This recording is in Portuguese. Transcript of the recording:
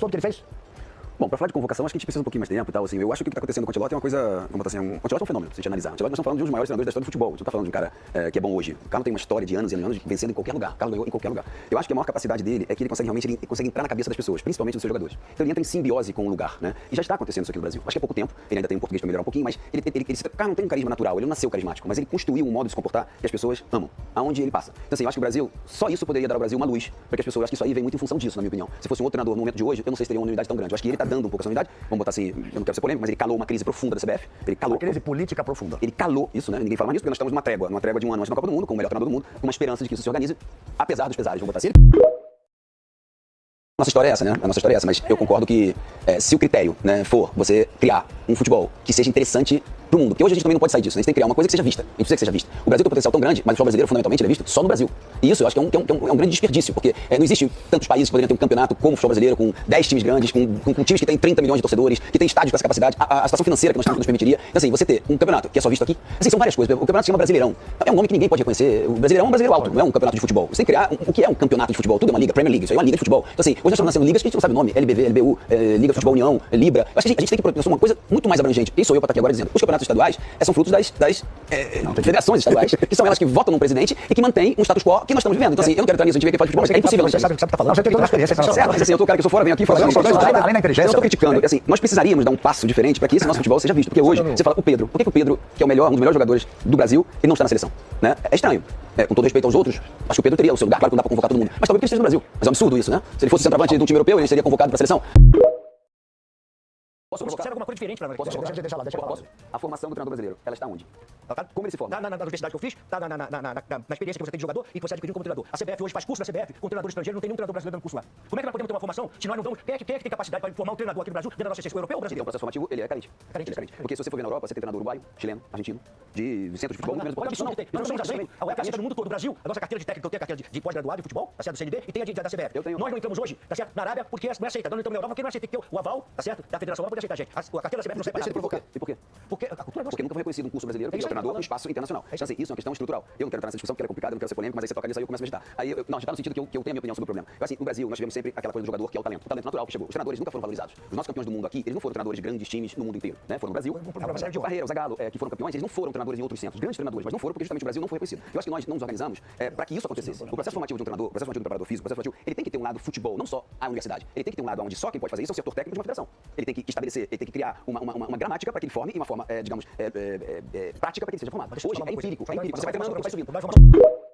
Tudo que ele fez? Bom, pra falar de convocação, acho que a gente precisa um pouquinho mais de tempo e tal, assim. Eu acho que o que tá acontecendo com o Ancelotti é uma coisa, vamos botar assim, o Ancelotti é um fenômeno, se a gente analisar. O Ancelotti, nós estamos falando de um dos maiores treinadores da história do futebol. A gente não tá falando de um cara que é bom hoje. O cara não tem uma história de anos e anos vencendo em qualquer lugar. O cara ganhou em qualquer lugar. Eu acho que a maior capacidade dele é que ele consegue realmente ele consegue entrar na cabeça das pessoas, principalmente dos seus jogadores. Então ele entra em simbiose com o lugar, né? E já está acontecendo isso aqui no Brasil. Acho que há pouco tempo, ele ainda tem um português pra melhorar um pouquinho, mas o cara não tem um carisma natural, ele não nasceu carismático, mas ele construiu um modo de se comportar que as pessoas amam, aonde ele passa. Então assim, eu acho que o Brasil, só isso poderia dar ao Brasil uma luz, para que as pessoas, acho que isso aí vem muito em função disso, na minha opinião. Se fosse um outro treinador no momento de hoje, eu não sei se teria uma unidade tão grande. Eu acho que ele tá dando um pouco essa unidade. Vamos botar assim, eu não quero ser polêmico, mas ele calou uma crise profunda da CBF. Ele calou. Uma crise política profunda. Ele calou isso, né? Ninguém fala mais disso, porque nós estamos numa trégua de um ano antes da Copa do Mundo, com o melhor treinador do mundo, com uma esperança de que isso se organize, apesar dos pesares. Vamos botar assim. Nossa história é essa, né? A nossa história é essa, mas eu concordo que se o critério, né, for você criar um futebol que seja interessante pro mundo, porque hoje a gente também não pode sair disso, né? A gente tem que criar uma coisa que seja vista. A gente precisa que seja vista. O Brasil tem um potencial tão grande, mas o futebol brasileiro, fundamentalmente, ele é visto só no Brasil. E isso eu acho que é um grande desperdício, porque não existe tantos países que poderiam ter um campeonato como o futebol brasileiro, com 10 times grandes, com times que têm 30 milhões de torcedores, que tem estádios com essa capacidade, a situação financeira que nós temos nos permitiria. Então, assim, você ter um campeonato que é só visto aqui, assim, são várias coisas. O campeonato se chama Brasileirão. É um nome que ninguém pode reconhecer. O Brasileirão é um brasileiro alto, não é um campeonato de futebol. Você tem que criar o que é um campeonato de futebol. Tudo é uma liga, Premier League, isso aí é uma liga de futebol. Então, assim, hoje nós estamos nascendo ligas que a gente não sabe o nome, LBV, LBU, Liga de Futebol União, Libra. Eu acho que a gente tem que pensar uma coisa muito mais abrangente. Quem sou eu para estar aqui agora dizendo? Os campeonatos estaduais são frutos das federações estaduais, que são elas que votam num presidente e que mantêm um status quo que nós estamos vivendo. Então, assim, eu não quero entrar nisso, a gente vê que faz futebol, mas é impossível. Você sabe o que você tá falando. Você tem toda a experiência. Certo, mas assim, eu tô o cara que eu sou fora, venho aqui fora. Além da inteligência. Eu tô criticando. Assim, nós precisaríamos dar um passo diferente para que esse nosso futebol seja visto. Porque hoje, você fala, o Pedro, por que o Pedro, que é um dos melhores jogadores do Brasil, ele não está na seleção? Né? É estranho. Com todo respeito aos outros, acho que o Pedro teria o seu lugar, claro que não dá pra convocar todo mundo. Mas talvez porque ele esteja no Brasil. Mas é um absurdo isso, né? Se ele fosse centroavante de um time europeu, ele seria convocado pra seleção. Posso Observa alguma coisa diferente pra nós. Deixa lá. A formação do treinador brasileiro, ela está onde? Como ele se forma? Na universidade que eu fiz, na experiência que você tem de jogador e que você adquiriu como treinador. A CBF hoje faz curso na CBF com treinador estrangeiro, não tem nenhum treinador brasileiro dando curso lá. Como é que nós podemos ter uma formação se nós não vamos... Quem é que tem capacidade para formar um treinador aqui no Brasil, dentro da nossa essência, europeu ou brasileiro? O processo formativo, ele é carente. Ele é carente. Porque se você for ver na Europa, você tem treinador uruguaio, chileno, argentino, de centro de futebol, muito menos Nós não somos assim. A UEFA aceita no mundo todo. O Brasil, a nossa carteira de técnico, eu tenho a carteira de pós-graduado de futebol, tá certo, do CND, e tem a da CBF. Nós não entramos hoje, tá certo, na Arábia, porque não é aceita. Nós não entramos na Europa porque não aceita. Tem que ter o aval, tá certo, da Federação Europa poder aceitar a gente. A carteira da CBF não serve para nada. E por quê? Porque a cultura é nossa. Porque nunca foi reconhecido um curso brasileiro que é o treinador no espaço internacional. Então, assim, isso é uma questão estrutural. Eu não quero entrar nessa discussão porque ela é complicada, eu não quero ser polêmico, mas aí você toca nisso aí eu começo a meditar. Aí, não, a gente tá no sentido que eu tenho a minha opinião sobre o problema. Assim, no Brasil, nós tivemos sempre aquela coisa do jogador que é o talento natural que chegou. Os treinadores nunca foram valorizados. Os nossos campeões do mundo aqui, eles não foram treinadores de grandes times no mundo inteiro, né? Foram no Brasil, o Barreira, o Zagallo, que foram campeões, eles não foram treinadores em outros centros, grandes treinadores, mas não foram porque justamente o Brasil não foi reconhecido. Eu acho que nós não nos organizamos para que isso acontecesse. O processo formativo de um treinador, o processo formativo do preparador físico, o processo formativo, ele tem que ter um lado futebol, não só a universidade. Ele tem que ter um lado onde só quem pode fazer isso é o setor técnico de uma federação. Ele tem que estabelecer, ele tem que criar uma gramática para que ele forme e uma forma, digamos, prática para que ele seja formado. Hoje é empírico. Você vai treinando, vai subindo.